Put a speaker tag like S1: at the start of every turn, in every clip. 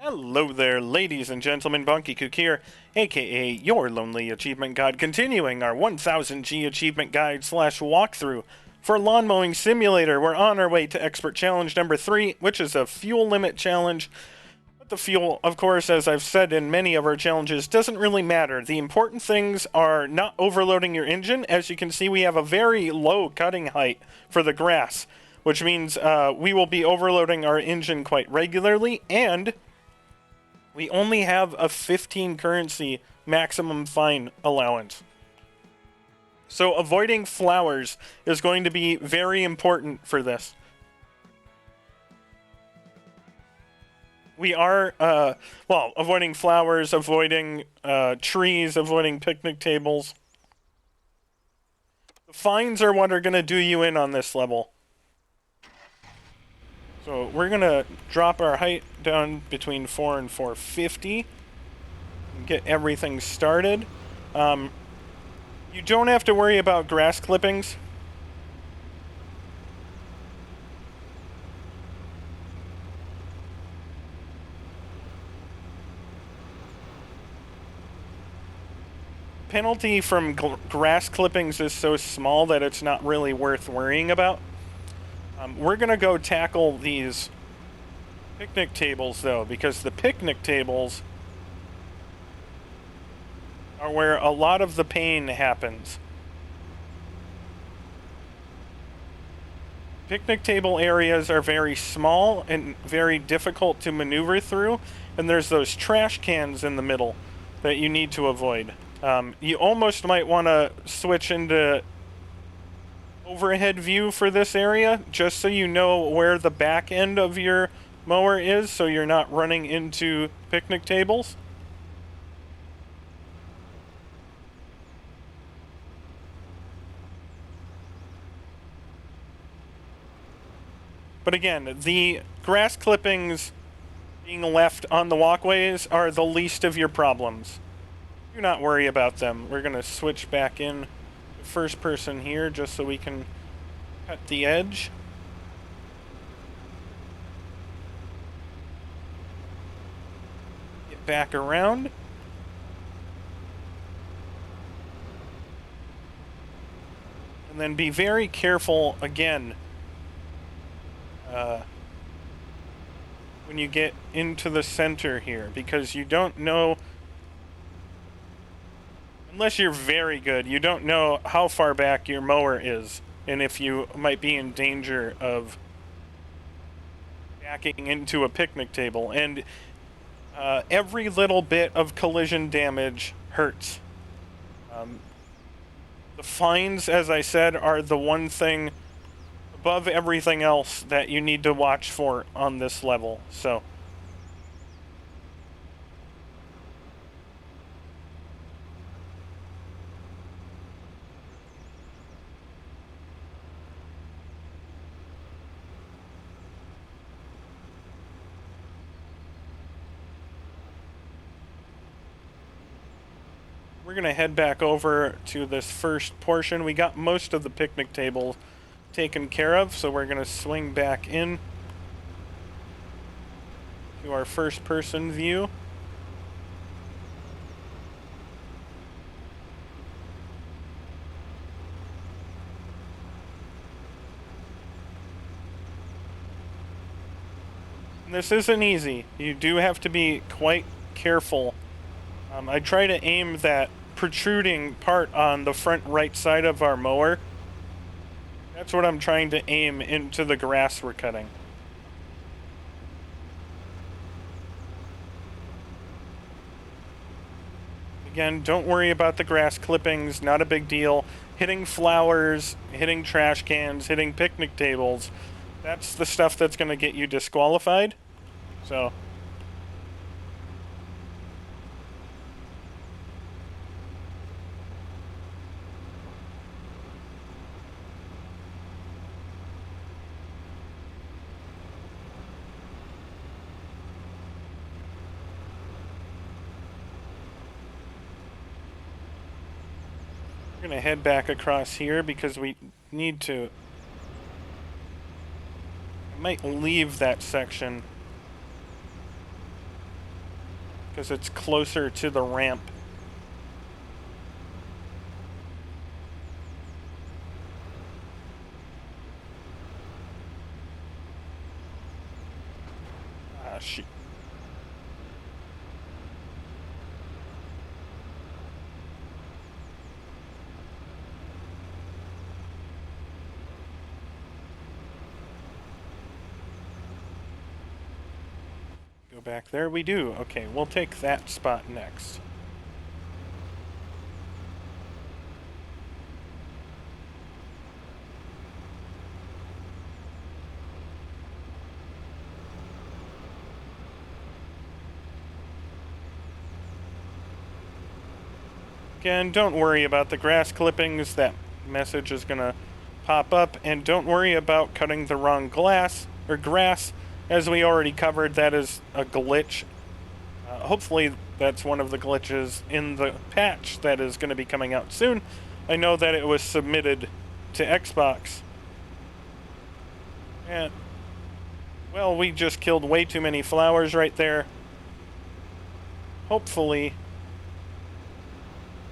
S1: Hello there, ladies and gentlemen, Bonkekook here, aka your Lonely Achievement God, continuing our 1000G Achievement Guide / walkthrough for Lawn Mowing Simulator. We're on our way to Expert Challenge number 3, which is a fuel limit challenge. But the fuel, of course, as I've said in many of our challenges, doesn't really matter. The important things are not overloading your engine. As you can see, we have a very low cutting height for the grass, which means we will be overloading our engine quite regularly, and we only have a 15 currency maximum fine allowance. So avoiding flowers is going to be very important for this. We are, avoiding flowers, avoiding trees, avoiding picnic tables. The fines are what are going to do you in on this level. So we're going to drop our height down between 4 and 450 and get everything started. You don't have to worry about grass clippings. Penalty from grass clippings is so small that it's not really worth worrying about. We're going to go tackle these picnic tables, though, because the picnic tables are where a lot of the pain happens. Picnic table areas are very small and very difficult to maneuver through, and there's those trash cans in the middle that you need to avoid. You almost might want to switch into overhead view for this area, just so you know where the back end of your mower is, so you're not running into picnic tables. But again, the grass clippings being left on the walkways are the least of your problems. Do not worry about them. We're going to switch back in first person here just so we can cut the edge. Get back around. And then be very careful again when you get into the center here, because you don't know, unless you're very good, you don't know how far back your mower is, and if you might be in danger of backing into a picnic table. And every little bit of collision damage hurts. The fines, as I said, are the one thing above everything else that you need to watch for on this level. So we're going to head back over to this first portion. We got most of the picnic table taken care of, so we're going to swing back in to our first person view. And this isn't easy. You do have to be quite careful. I try to aim that protruding part on the front right side of our mower. That's what I'm trying to aim into the grass we're cutting. Again, don't worry about the grass clippings, not a big deal. Hitting flowers, hitting trash cans, hitting picnic tables, that's the stuff that's going to get you disqualified. So we're going to head back across here because we need to. I might leave that section because it's closer to the ramp. Ah, shoot. Go back there, we do. Okay, we'll take that spot next. Again, don't worry about the grass clippings. That message is gonna pop up, and don't worry about cutting the wrong grass. As we already covered, that is a glitch. Hopefully that's one of the glitches in the patch that is going to be coming out soon. I know that it was submitted to Xbox. And, well, we just killed way too many flowers right there. Hopefully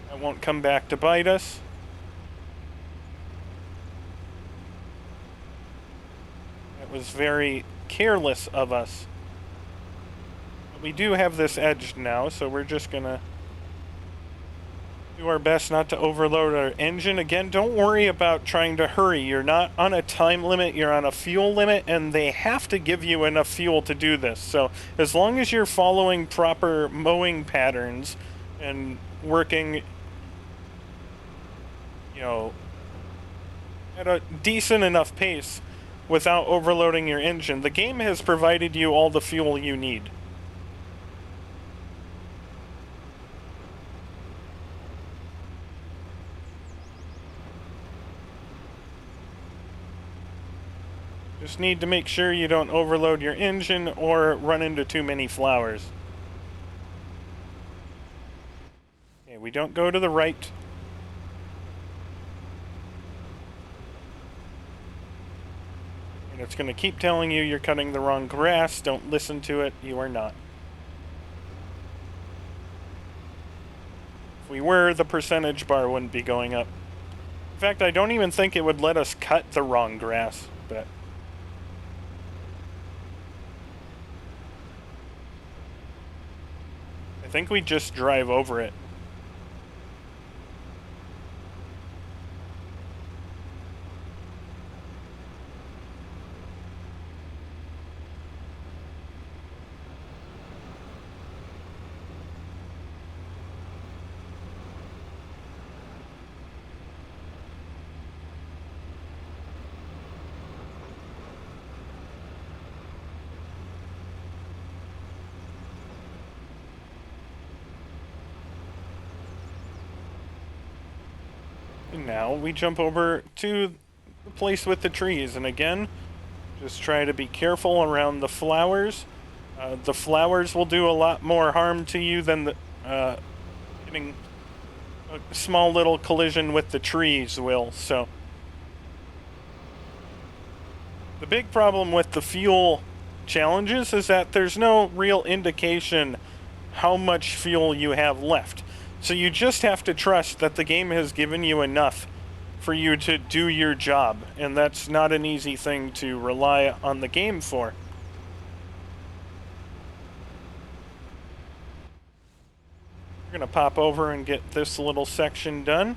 S1: that won't come back to bite us. That was very careless of us. But we do have this edged now, so we're just gonna do our best not to overload our engine. Again, don't worry about trying to hurry. You're not on a time limit, you're on a fuel limit, and they have to give you enough fuel to do this. So as long as you're following proper mowing patterns and working, you know, at a decent enough pace without overloading your engine, the game has provided you all the fuel you need. Just need to make sure you don't overload your engine or run into too many flowers. Okay, we don't go to the right. And it's going to keep telling you you're cutting the wrong grass. Don't listen to it. You are not. If we were, the percentage bar wouldn't be going up. In fact, I don't even think it would let us cut the wrong grass, but I think we just drive over it. And now we jump over to the place with the trees, and again, just try to be careful around the flowers. The flowers will do a lot more harm to you than getting a small little collision with the trees will. So the big problem with the fuel challenges is that there's no real indication how much fuel you have left. So you just have to trust that the game has given you enough for you to do your job, and that's not an easy thing to rely on the game for. We're going to pop over and get this little section done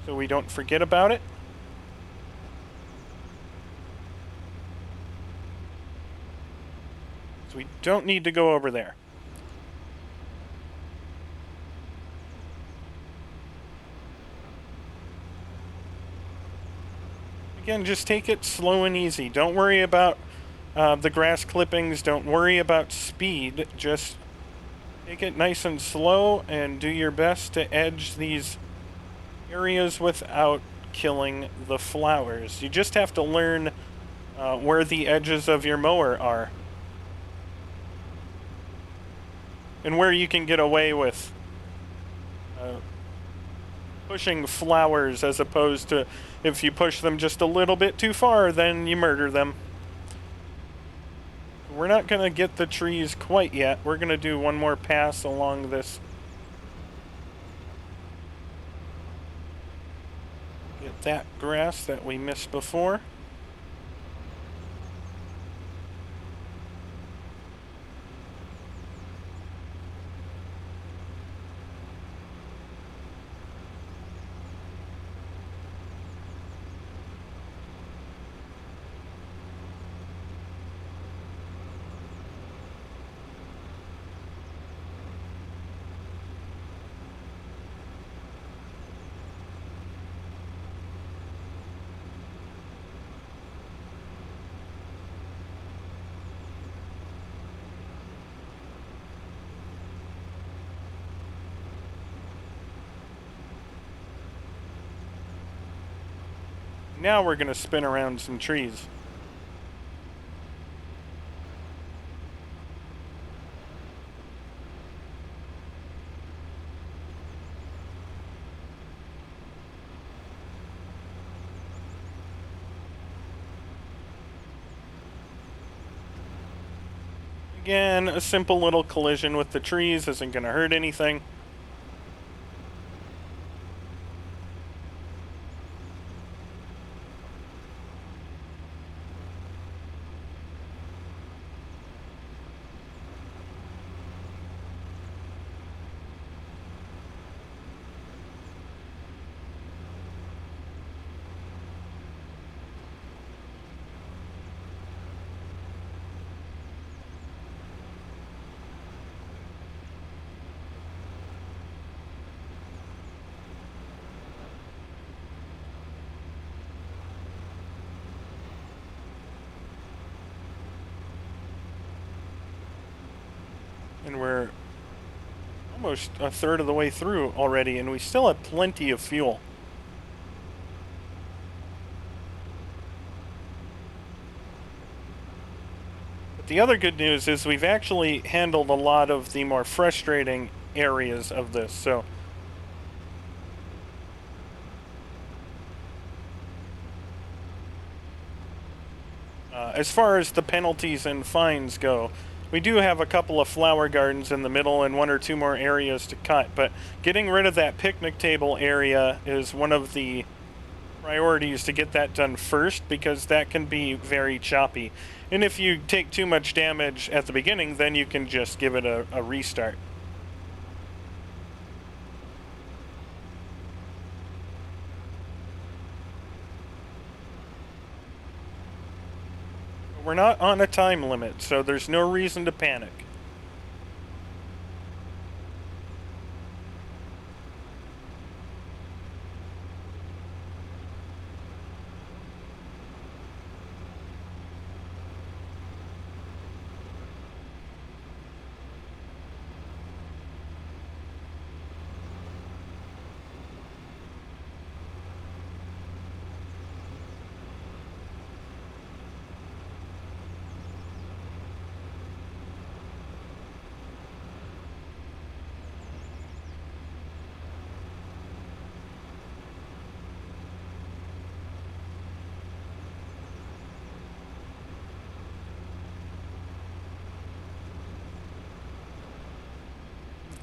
S1: so we don't forget about it. So we don't need to go over there. Again, just take it slow and easy. Don't worry about the grass clippings. Don't worry about speed. Just take it nice and slow and do your best to edge these areas without killing the flowers. You just have to learn where the edges of your mower are. And where you can get away with pushing flowers, as opposed to if you push them just a little bit too far, then you murder them. We're not going to get the trees quite yet. We're going to do one more pass along this. Get that grass that we missed before. Now we're going to spin around some trees. Again, a simple little collision with the trees isn't going to hurt anything. And we're almost a third of the way through already, and we still have plenty of fuel. But the other good news is we've actually handled a lot of the more frustrating areas of this, so as far as the penalties and fines go, we do have a couple of flower gardens in the middle and one or two more areas to cut, but getting rid of that picnic table area is one of the priorities to get that done first, because that can be very choppy. And if you take too much damage at the beginning, then you can just give it a restart. We're not on a time limit, so there's no reason to panic.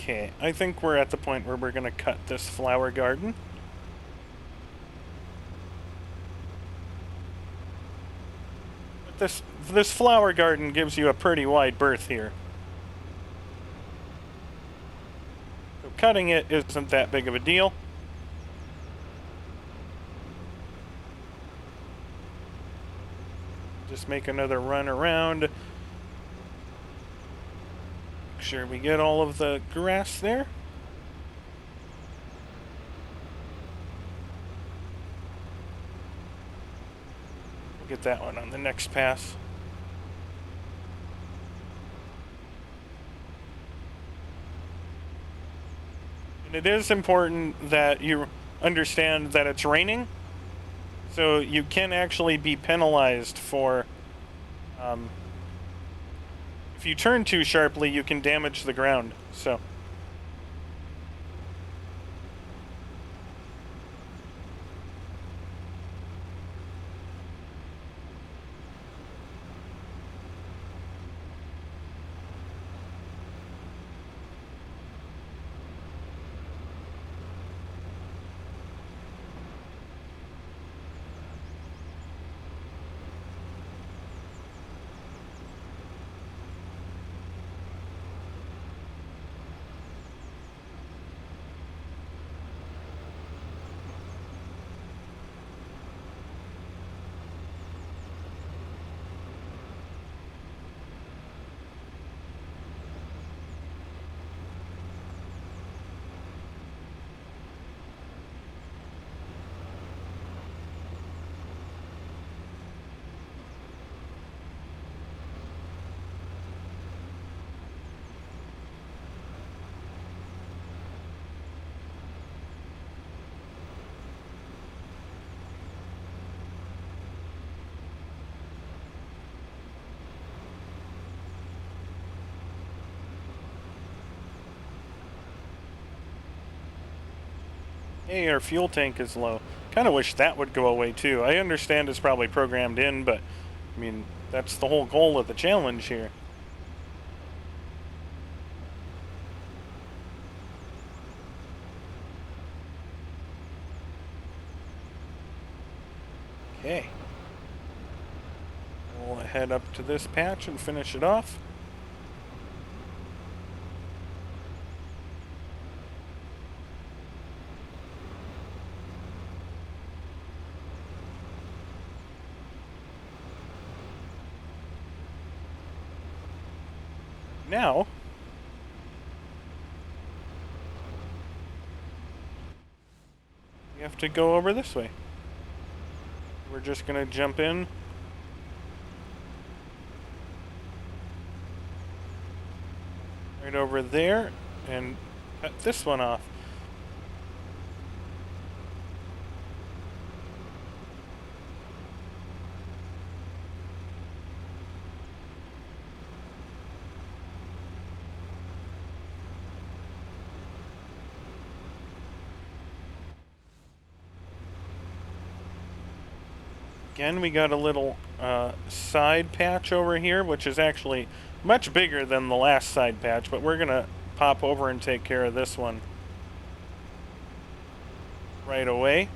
S1: Okay, I think we're at the point where we're going to cut this flower garden. But this flower garden gives you a pretty wide berth here. So cutting it isn't that big of a deal. Just make another run around. Make sure we get all of the grass there. We'll get that one on the next pass. And it is important that you understand that it's raining, so you can actually be penalized for if you turn too sharply, you can damage the ground. So Hey, our fuel tank is low. Kind of wish that would go away too. I understand it's probably programmed in, but I mean, that's the whole goal of the challenge here. Okay. We'll head up to this patch and finish it off. Now, we have to go over this way. We're just gonna jump in. Right over there and cut this one off. Again, we got a little side patch over here, which is actually much bigger than the last side patch, but we're gonna pop over and take care of this one right away.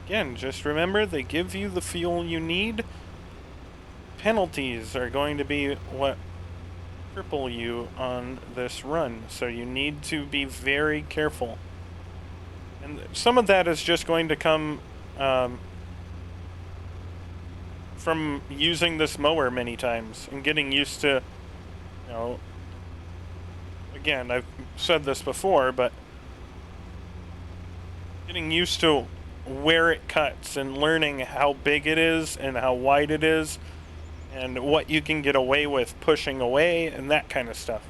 S1: Again, just remember, they give you the fuel you need. Penalties are going to be what cripple you on this run, so you need to be very careful. And some of that is just going to come from using this mower many times and getting used to, you know, again, I've said this before, but getting used to where it cuts and learning how big it is and how wide it is and what you can get away with pushing away and that kind of stuff.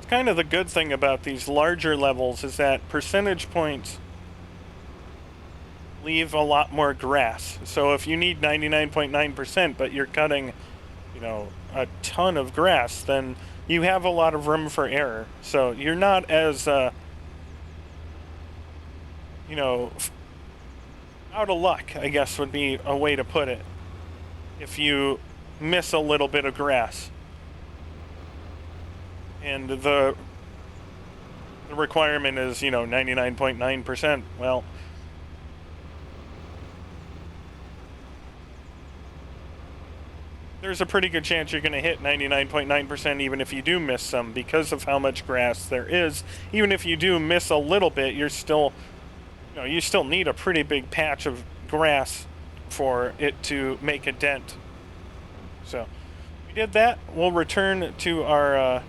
S1: Kind of the good thing about these larger levels is that percentage points leave a lot more grass. So if you need 99.9%, but you're cutting, you know, a ton of grass, then you have a lot of room for error. So you're not as, you know, out of luck, I guess would be a way to put it, if you miss a little bit of grass. And the requirement is, you know, 99.9%. Well, there's a pretty good chance you're going to hit 99.9% even if you do miss some, because of how much grass there is. Even if you do miss a little bit, you're still, you know, you still need a pretty big patch of grass for it to make a dent. So we did that. We'll return to our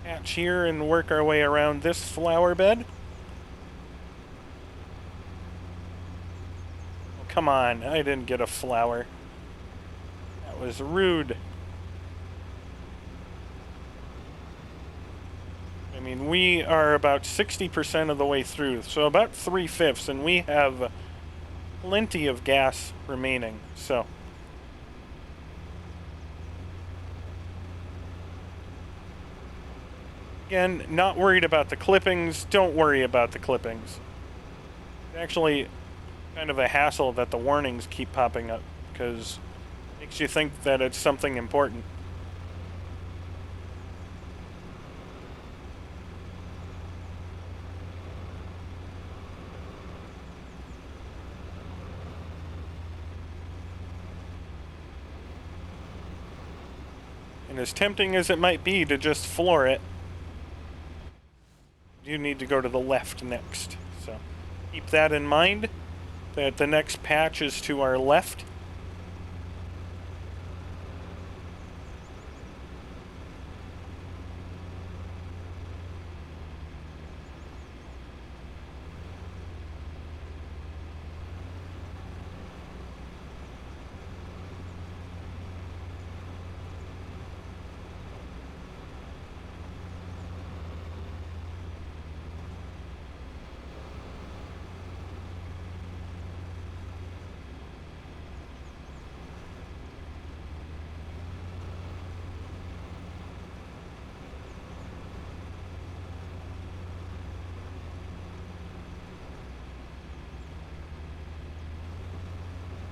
S1: patch here and work our way around this flower bed. Oh, come on, I didn't get a flower. That was rude. I mean, we are about 60% of the way through, so about 3/5, and we have plenty of gas remaining, so. Again, not worried about the clippings. Don't worry about the clippings. It's actually kind of a hassle that the warnings keep popping up, because Makes you think that it's something important. And as tempting as it might be to just floor it, you need to go to the left next. So keep that in mind, that the next patch is to our left.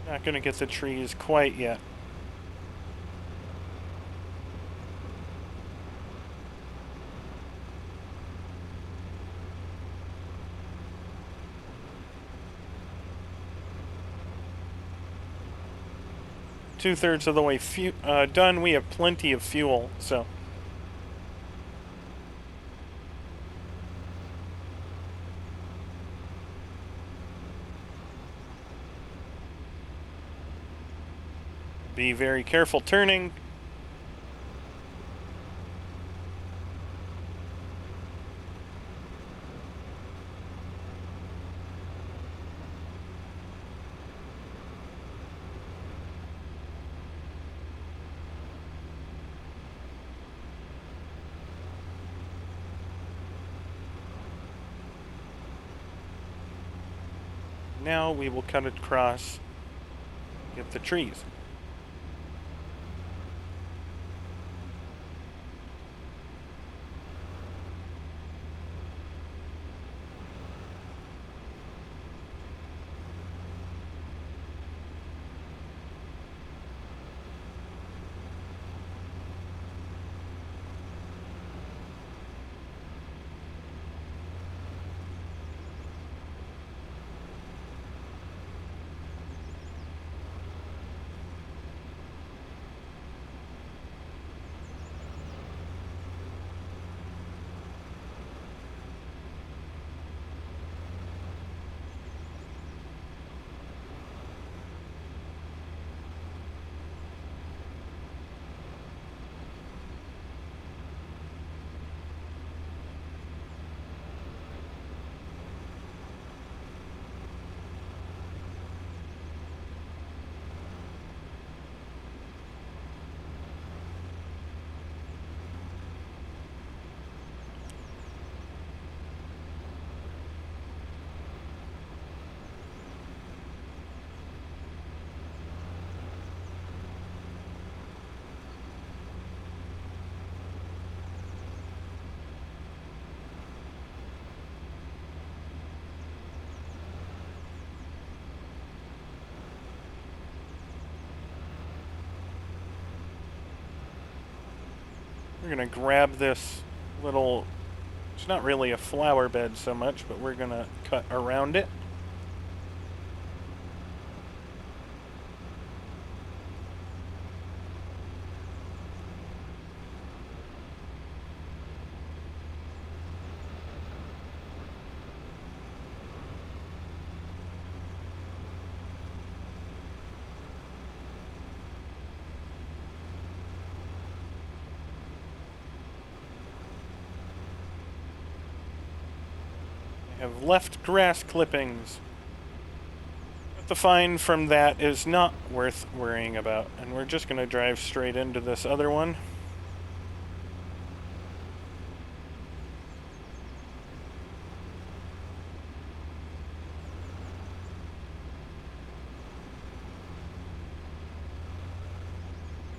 S1: Not gonna get the trees quite yet. Two-thirds of the way done. We have plenty of fuel, so be very careful turning. Now we will cut it across, get the trees. We're gonna grab this little, it's not really a flower bed so much, but we're gonna cut around it. Have left grass clippings. But the fine from that is not worth worrying about, and we're just going to drive straight into this other one.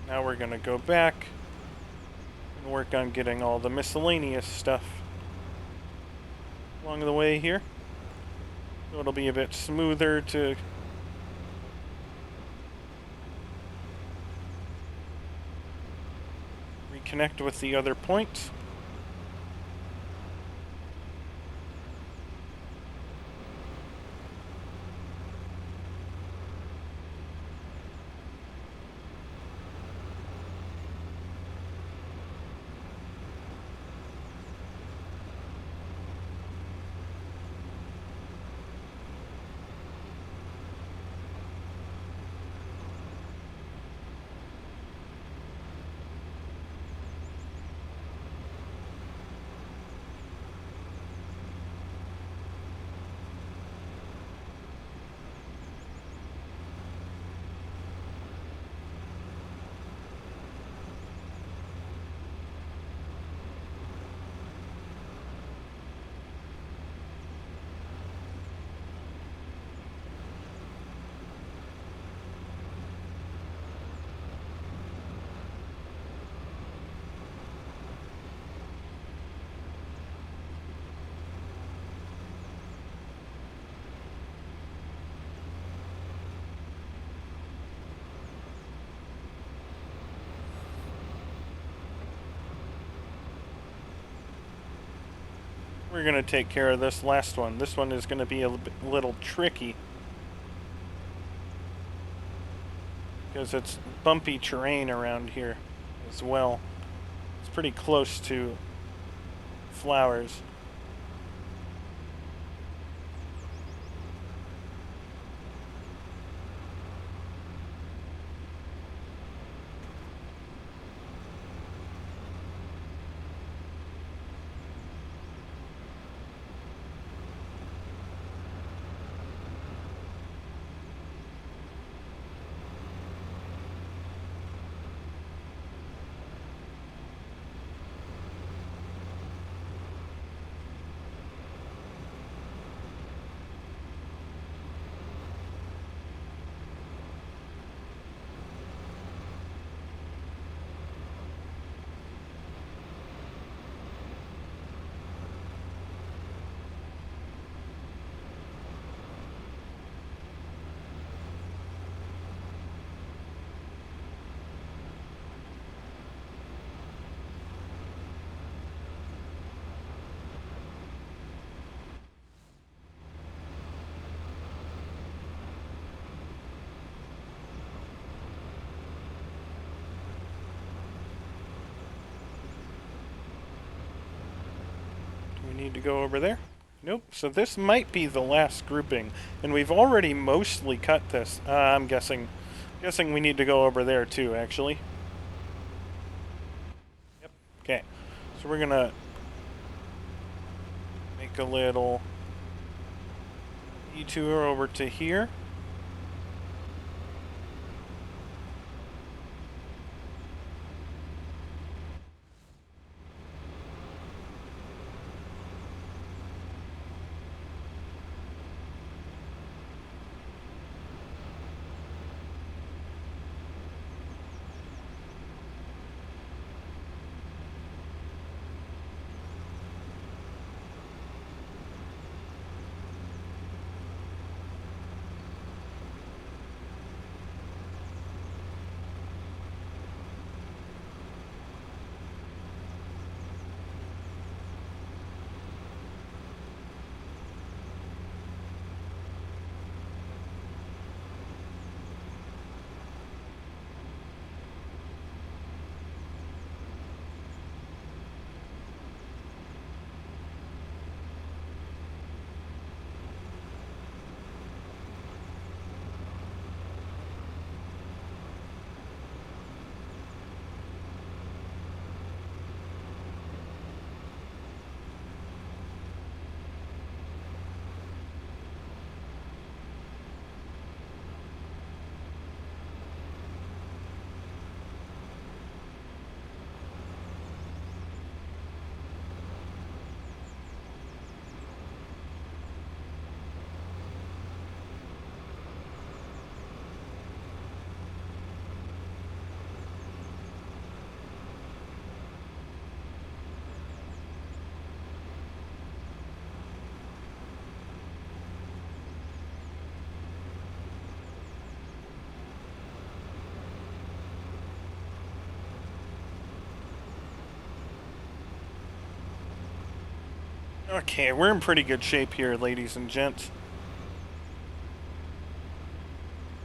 S1: Now we're going to go back and work on getting all the miscellaneous stuff along the way here, so it'll be a bit smoother to connect with the other point. We're going to take care of this last one. This one is going to be a little tricky, because it's bumpy terrain around here as well. It's pretty close to flowers. Need to go over there? Nope. So this might be the last grouping, and we've already mostly cut this. I'm guessing we need to go over there too, actually. Yep. Okay. So we're gonna make a little detour over to here. Okay, we're in pretty good shape here, ladies and gents.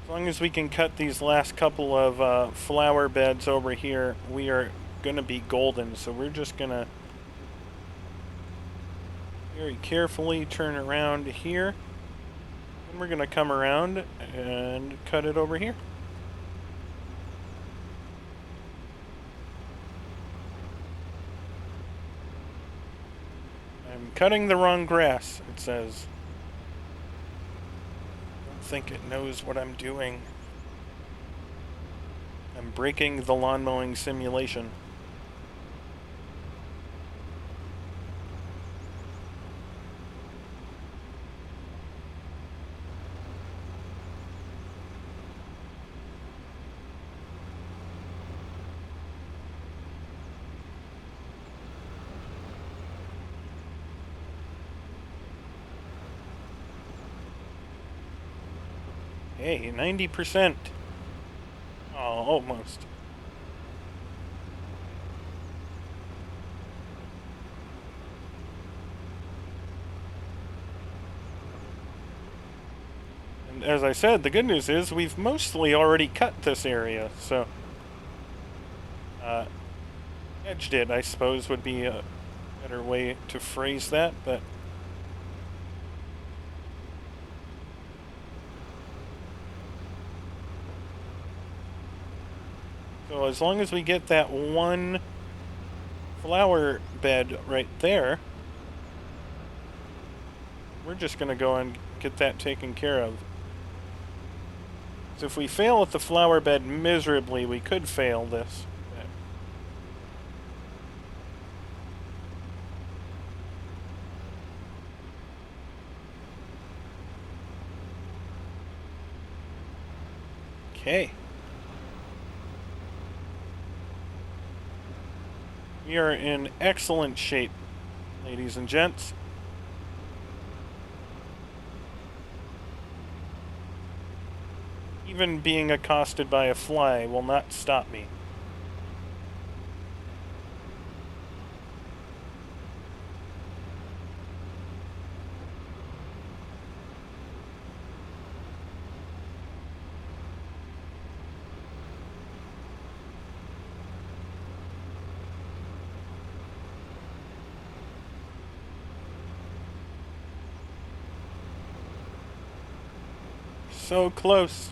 S1: As long as we can cut these last couple of flower beds over here, we are going to be golden. So we're just going to very carefully turn around here. And we're going to come around and cut it over here. I'm cutting the wrong grass, it says. I don't think it knows what I'm doing. I'm breaking the lawn mowing simulation. Hey, 90%. Oh, almost. And as I said, the good news is we've mostly already cut this area, so... edged it, I suppose, would be a better way to phrase that, but... So as long as we get that one flower bed right there, we're just going to go and get that taken care of. So if we fail at the flower bed miserably, we could fail this. Okay. We are in excellent shape, ladies and gents. Even being accosted by a fly will not stop me. So close.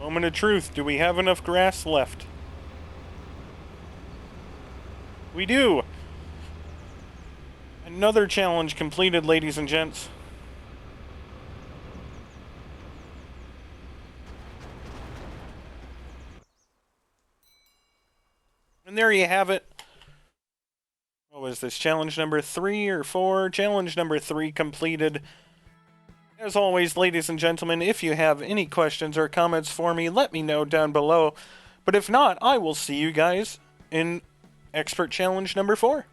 S1: Moment of truth. Do we have enough grass left? We do! Another challenge completed, ladies and gents. And there you have it. What was this? Challenge number 3 or 4? Challenge number 3 completed. As always, ladies and gentlemen, if you have any questions or comments for me, let me know down below. But if not, I will see you guys in Expert Challenge number 4.